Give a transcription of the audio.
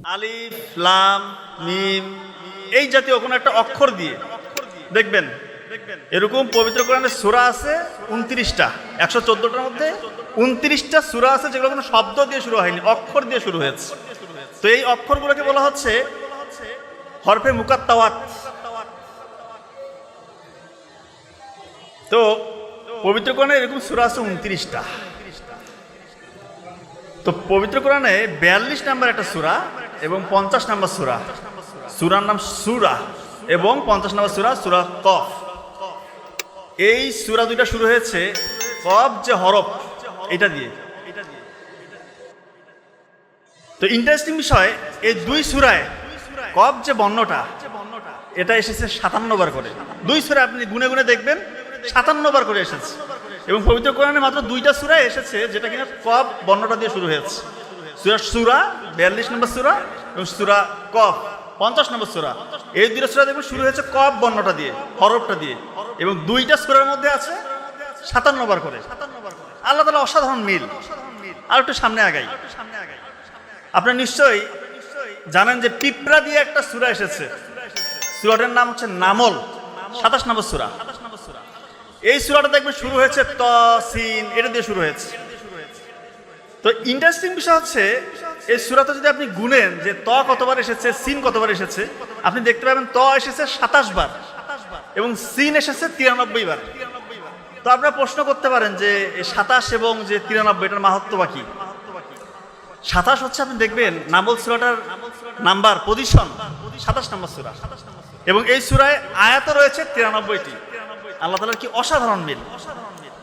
আলিফ লাম মিম এই জাতীয় কোনো একটা অক্ষর দিয়ে দেখবেন এরকম পবিত্র কোরআনে সূরা আছে 29টা, 114টার মধ্যে 29টা সূরা আছে যেগুলো কোনো শব্দ দিয়ে শুরু হয়নি, অক্ষর দিয়ে শুরু হয়েছে। তো এই অক্ষরগুলোকে বলা হচ্ছে হরফে মুকাত্তাওয়াত। তো পবিত্র কোরআনে এরকম সূরা আছে 29টা। তো পবিত্র কোরআনে 42 নাম্বার একটা সূরা এবং 50 নাম্বার সূরা, সূরার নাম সূরা, এবং 50 নাম্বার সূরা সূরা কফ। এই সূরা দুইটা শুরু হয়েছে কফ যে হরফ এটা দিয়ে। তো ইন্টারেস্টিং বিষয়, এই দুই সূরায় কফ যে বর্ণটা এটা এসেছে 57 বার করে। দুই সূরা আপনি গুনে গুনে দেখবেন 57 বার করে এসেছে। এবং পবিত্র কোরআনে মাত্র দুইটা সূরা এসেছে যেটা কিনা কফ বর্ণটা দিয়ে শুরু হয়েছে। সূরা 42 নম্বর সূরা এবং সূরা কফ 50 নম্বর সূরা। এই দুইটা সূরা দেখবেন শুরু হয়েছে কফ বর্ণটা দিয়ে, হরফটা দিয়ে, এবং দুইটা সূরার মধ্যে আছে 57 বার করে। আল্লাহ তাআলা অসাধারণ মিল। আর একটু সামনে আগাই, আপনারা নিশ্চয়ই জানেন যে পিঁপড়া দিয়ে একটা সূরা এসেছে, সূরাটার নাম হচ্ছে নামল, 27 নম্বর সূরা। এই সূরাটা দেখবেন শুরু হয়েছে ত সিন এটা দিয়ে শুরু হয়েছে। তো ইন্টারেস্টিং বিষয় হচ্ছে এই সূরাতে যদি আপনি গুনেন যে ত কতবার এসেছে, সিন কতবার এসেছে, আপনি দেখতে পাবেন ত এসেছে 27 বার এবং সিন এসেছে 93 বার। তো আপনারা প্রশ্ন করতে পারেন যে 27 এবং যে 93 এটার মাহাত্ম্য বা কি? 27 হচ্ছে আপনি দেখবেন নামল সূরাটার নাম্বার পজিশন 27 নম্বর সূরা, এবং এই সূরায় আয়াত রয়েছে 93টি। আল্লাহ তাআলার কি অসাধারণ মিল।